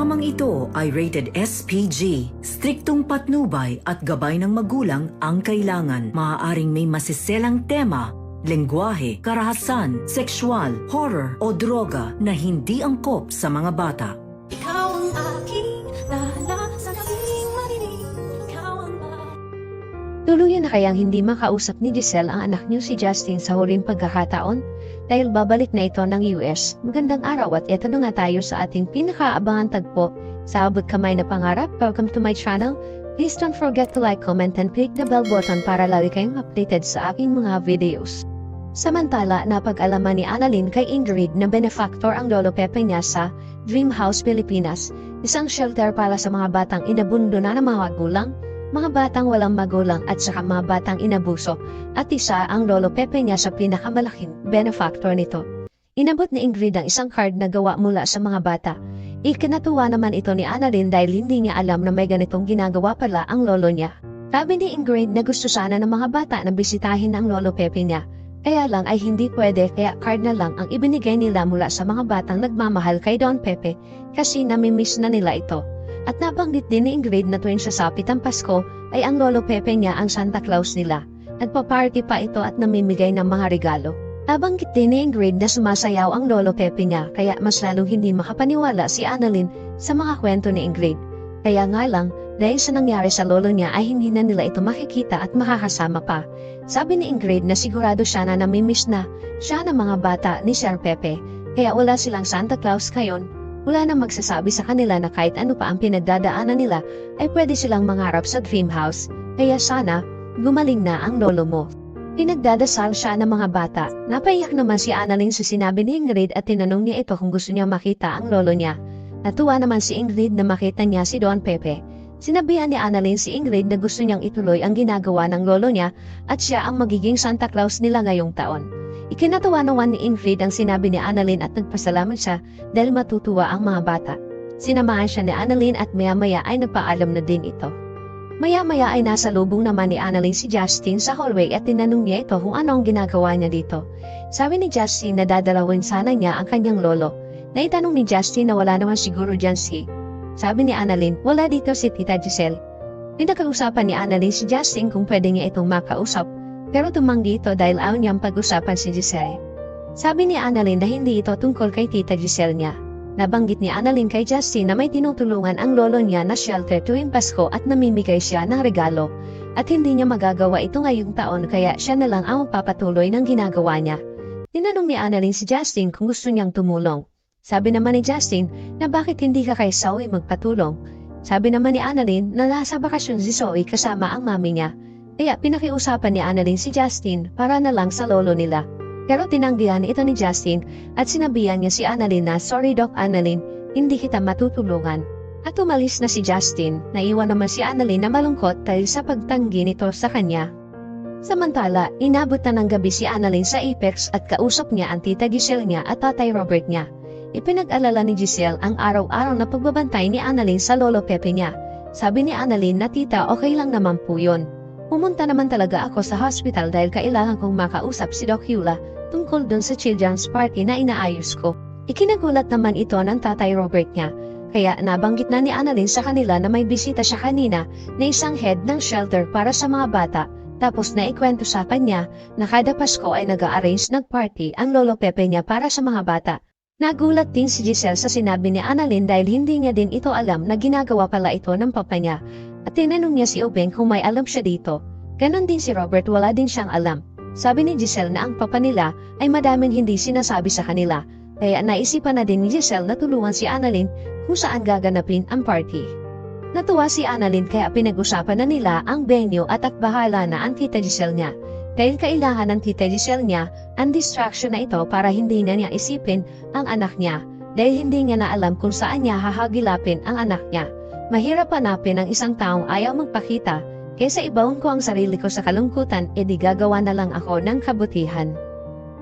Programang ito ay rated SPG. Striktong patnubay at gabay ng magulang ang kailangan. Maaaring may masiselang tema, lengguwahe, karahasan, sexual, horror o droga na hindi angkop sa mga bata. Ikaw ang aking lahat sa gabing marinig. Ikaw ang Tuluyan na kayang hindi makausap ni Giselle ang anak niyo si Justin sa huling pagkakataon? Dahil babalik na ito ng US. Magandang araw at eto na nga tayo sa ating pinakaabangan tagpo sa Abot Kamay na Pangarap. Welcome to my channel. Please don't forget to like, comment, and click the bell button para lagi kayong updated sa aking mga videos. Samantala, napag-alaman ni Annalyn kay Ingrid na benefactor ang lolo Pepe niya sa Dream House Pilipinas, isang shelter para sa mga batang inabundo na ng mga magulang, mga batang walang magulang at saka mga batang inabuso, at isa ang lolo Pepe niya sa pinakamalaking benefactor nito. Inabot ni Ingrid ang isang card na gawa mula sa mga bata. Ikinatuwa naman ito ni Annalyn dahil hindi niya alam na may ganitong ginagawa pala ang lolo niya. Sabi ni Ingrid na gusto sana ng mga bata na bisitahin ang lolo Pepe niya. Kaya lang ay hindi pwede kaya card na lang ang ibinigay nila mula sa mga batang nagmamahal kay Don Pepe kasi namimiss na nila ito. At nabanggit din ni Ingrid na tuwing sasapit ang Pasko ay ang lolo Pepe niya ang Santa Claus nila. Nagpa-party pa ito at namimigay ng mga regalo. Nabanggit din ni Ingrid na sumasayaw ang lolo Pepe niya kaya mas lalong hindi makapaniwala si Annalyn sa mga kwento ni Ingrid. Kaya nga lang, dahil sa nangyari sa lolo niya ay hindi na nila ito makikita at makakasama pa. Sabi ni Ingrid na sigurado siya na namimiss na siya ng mga bata ni Sir Pepe. Kaya wala silang Santa Claus ngayon. Wala nang magsasabi sa kanila na kahit ano pa ang pinagdadaanan nila ay pwede silang mangarap sa Dream House. Kaya sana, gumaling na ang lolo mo. Pinagdadasal siya ng mga bata. Napaiyak naman si Annalyn sa sinabi ni Ingrid at tinanong niya ito kung gusto niya makita ang lolo niya. Natuwa naman si Ingrid na makita niya si Don Pepe. Sinabihan ni Annalyn si Ingrid na gusto niyang ituloy ang ginagawa ng lolo niya at siya ang magiging Santa Claus nila ngayong taon. Ikinatuwa naman ni Ingrid ang sinabi ni Annalyn at nagpasalamat siya dahil matutuwa ang mga bata. Sinamahan siya ni Annalyn at maya-maya ay nagpaalam na din ito. Maya-maya ay nasa lubong naman ni Annalyn si Justin sa hallway at tinanong niya ito kung ano ang ginagawa niya dito. Sabi ni Justin na dadalawin sana niya ang kanyang lolo. Naitanong ni Justin na wala naman siguro dyan Sabi ni Annalyn, wala dito si Tita Giselle. Pinakausapan ni Annalyn si Justin kung pwede niya itong makausap. Pero tumanggi ito dahil ayaw niyang pag-usapan si Giselle. Sabi ni Annalyn na hindi ito tungkol kay Tita Giselle niya. Nabanggit ni Annalyn kay Justin na may tinutulungan ang lolo niya na shelter tuwing Pasko at namimigay siya ng regalo. At hindi niya magagawa ito ngayong taon kaya siya na lang ang magpapatuloy ng ginagawa niya. Tinanong ni Annalyn si Justin kung gusto niyang tumulong. Sabi naman ni Justin na bakit hindi ka kay Zoe magpatulong. Sabi naman ni Annalyn na nasa bakasyon si Zoe kasama ang mami niya. Kaya pinakiusapan ni Annalyn si Justin para na lang sa lolo nila. Pero tinanggihan ito ni Justin at sinabihan niya si Annalyn na sorry Doc Annalyn, hindi kita matutulungan. At umalis na si Justin, naiwan naman si Annalyn na malungkot dahil sa pagtanggi nito sa kanya. Samantala, inabot na ng gabi si Annalyn sa Apex at kausap niya ang Tita Giselle niya at Tatay Robert niya. Ipinag-alala ni Giselle ang araw-araw na pagbabantay ni Annalyn sa lolo Pepe niya. Sabi ni Annalyn na tita okay lang naman po yun. Pumunta naman talaga ako sa hospital dahil kailangan kong makausap si Doc Hula tungkol dun sa children's party na inaayos ko. Ikinagulat naman ito ng Tatay Robert niya. Kaya nabanggit na ni Annalyn sa kanila na may bisita siya kanina na isang head ng shelter para sa mga bata. Tapos naikwento sa kanya na kada Pasko ay nag-a-arrange ng party ang lolo Pepe niya para sa mga bata. Nagulat din si Giselle sa sinabi ni Annalyn dahil hindi niya din ito alam na ginagawa pala ito ng papa niya. At tinanong niya si Ubeng kung may alam siya dito. Ganon din si Robert, wala din siyang alam. Sabi ni Giselle na ang papa nila ay madaming hindi sinasabi sa kanila. Kaya naisipan na din ni Giselle na tulungan si Annalyn kung saan gaganapin ang party. Natuwa si Annalyn kaya pinag-usapan na nila ang venue at bahala na ang Tita Giselle niya. Dahil kailangan ng Tita Giselle niya ang distraction na ito para hindi niya isipin ang anak niya. Dahil hindi niya na alam kung saan niya hahagilapin ang anak niya. Mahirap hanapin ang isang taong ayaw magpakita, kaysa ibaon ko ang sarili ko sa kalungkutan, edi gagawa na lang ako ng kabutihan.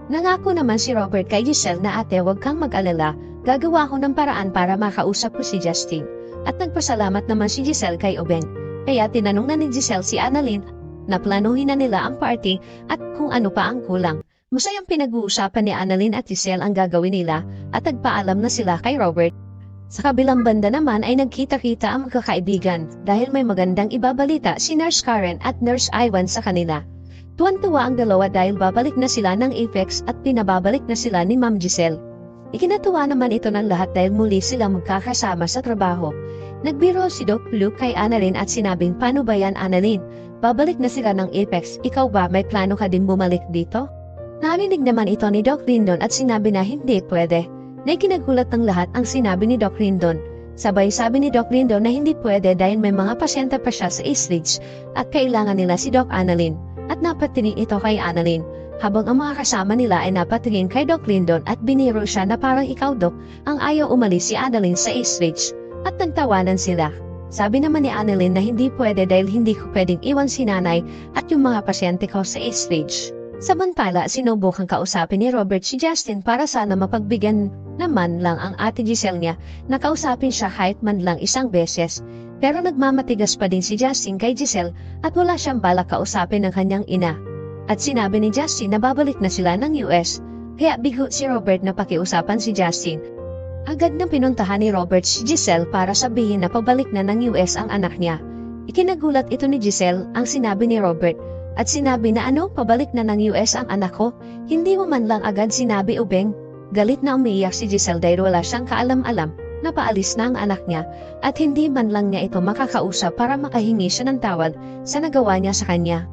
Nangako naman si Robert kay Giselle na ate huwag kang mag-alala, gagawa ko ng paraan para makausap ko si Justin. At nagpasalamat naman si Giselle kay Ubeng. Kaya tinanong na ni Giselle si Annalyn na planuhin na nila ang party at kung ano pa ang kulang. Masayang pinag-uusapan ni Annalyn at Giselle ang gagawin nila at nagpaalam na sila kay Robert. Sa kabilang banda naman ay nagkita-kita ang magkakaibigan dahil may magandang ibabalita si Nurse Karen at Nurse Ivan sa kanila. Tuwan-tuwa ang dalawa dahil babalik na sila ng Apex at pinababalik na sila ni Ma'am Giselle. Ikinatuwa naman ito ng lahat dahil muli sila magkakasama sa trabaho. Nagbiro si Doc Luke kay Annalyn at sinabing, "Paano ba yan, Annalyn? Babalik na sila ng Apex. Ikaw ba, may plano ka din bumalik dito?" Narinig naman ito ni Doc Rindon at sinabi na hindi pwede. Na ikinagulat ng lahat ang sinabi ni Doc Rindon. Sabay sabi ni Doc Rindon na hindi pwede dahil may mga pasyente pa siya sa East Ridge at kailangan nila si Doc Annalyn. At napatingin ito kay Annalyn. Habang ang mga kasama nila ay napatingin kay Doc Rindon at biniro siya na parang ikaw, Doc, ang ayaw umalis si Annalyn sa East Ridge. At nagtawanan sila. Sabi naman ni Annalyn na hindi pwede dahil hindi ko pwedeng iwan si nanay at yung mga pasyente ko sa East Ridge. Samantala, sinubukang kausapin ni Robert si Justin para sana mapagbigyan naman lang ang ate Giselle niya na kausapin siya kahit man lang isang beses. Pero nagmamatigas pa din si Justin kay Giselle at wala siyang balak kausapin ng kanyang ina. At sinabi ni Justin na babalik na sila ng US, kaya bigo si Robert na pakiusapan si Justin. Agad na pinuntahan ni Robert si Giselle para sabihin na pabalik na ng US ang anak niya. Ikinagulat ito ni Giselle ang sinabi ni Robert. At sinabi na pabalik na ng US ang anak ko, hindi mo man lang agad sinabi, Ubeng. Galit na umiiyak si Giselle dahil wala siyang kaalam-alam na paalis na ang anak niya at hindi man lang niya ito makakausap para makahingi siya ng tawad sa nagawa niya sa kanya.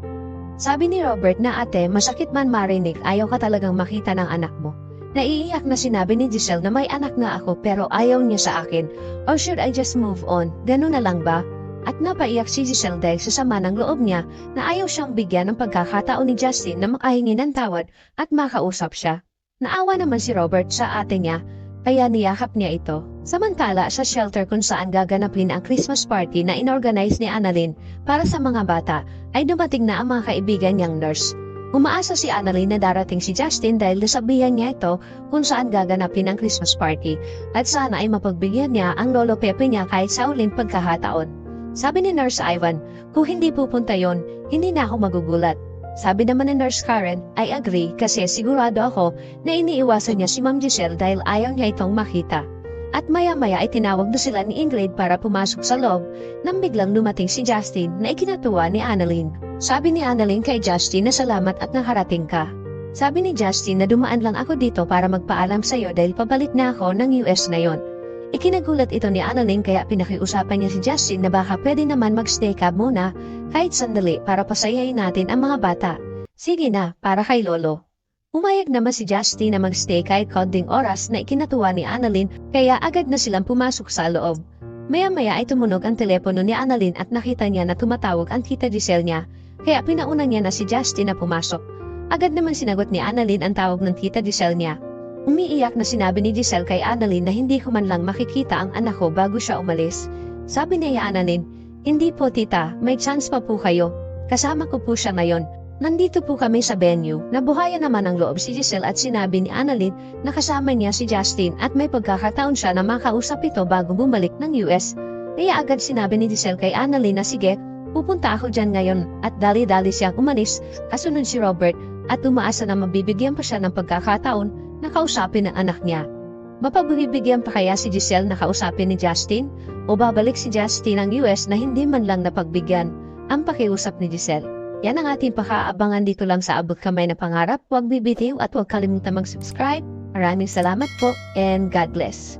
Sabi ni Robert na ate, masakit man marinig, ayaw ka talagang makita ng anak mo. Naiiyak na sinabi ni Giselle na may anak nga ako pero ayaw niya sa akin. Or should I just move on? Ganun na lang ba? At napaiyak si Giselle dahil sa sama ng loob niya na ayaw siyang bigyan ng pagkakataon ni Justin na makahingi ng tawad at makausap siya. Naawa naman si Robert sa ate niya, kaya niyakap niya ito. Samantala sa shelter kung saan gaganapin ang Christmas party na inorganize ni Annalyn para sa mga bata, ay dumating na ang mga kaibigan niyang nurse. Umaasa si Annalyn na darating si Justin dahil nasabihan niya ito kung saan gaganapin ang Christmas party at sana ay mapagbigyan niya ang lolo Pepe niya kahit sa uling pagkakataon. Sabi ni Nurse Ivan, kung hindi pupunta yon, hindi na ako magugulat. Sabi naman ni Nurse Karen, I agree kasi sigurado ako na iniiwasan niya si Ma'am Giselle dahil ayaw niya itong makita. At maya-maya ay tinawag na sila ni Ingrid para pumasok sa loob nang biglang lumating si Justin na ikinatuwa ni Annalyn. Sabi ni Annalyn kay Justin na salamat at nakarating ka. Sabi ni Justin na dumaan lang ako dito para magpaalam sa iyo dahil pabalik na ako ng US ngayon. Ikinagulat ito ni Annalyn kaya pinakiusapan niya si Justin na baka pwede naman magstay ka muna kahit sandali para pasayahin natin ang mga bata. Sige na, para kay Lolo. Umayag naman si Justin na magstay kahit konting oras na ikinatuwa ni Annalyn kaya agad na silang pumasok sa loob. Maya-maya ay tumunog ang telepono ni Annalyn at nakita niya na tumatawag ang tita Giselle niya kaya pinauna niya na si Justin na pumasok. Agad naman sinagot ni Annalyn ang tawag ng tita Giselle niya. Umiiyak na sinabi ni Giselle kay Annalyn na hindi ko man lang makikita ang anak ko bago siya umalis. Sabi niya Annalyn, hindi po tita, may chance pa po kayo. Kasama ko po siya ngayon. Nandito po kami sa venue. Nabuhayan naman ang loob si Giselle at sinabi ni Annalyn na kasama niya si Justin at may pagkakataon siya na makausap ito bago bumalik ng US. Kaya agad sinabi ni Giselle kay Annalyn na sige, pupunta ako dyan ngayon at dali-dali siyang umalis kasunod si Robert at umaasa na mabibigyan pa siya ng pagkakataon na kausapin ang anak niya. Mapagbibigyan pa kaya si Giselle na kausapin ni Justin o babalik si Justin ng US na hindi man lang napagbigyan ang pakiusap ni Giselle? Yan ang ating pakaabangan dito lang sa Abot Kamay na Pangarap. Huwag bibitiw at huwag kalimutan mag-subscribe. Maraming salamat po and God bless.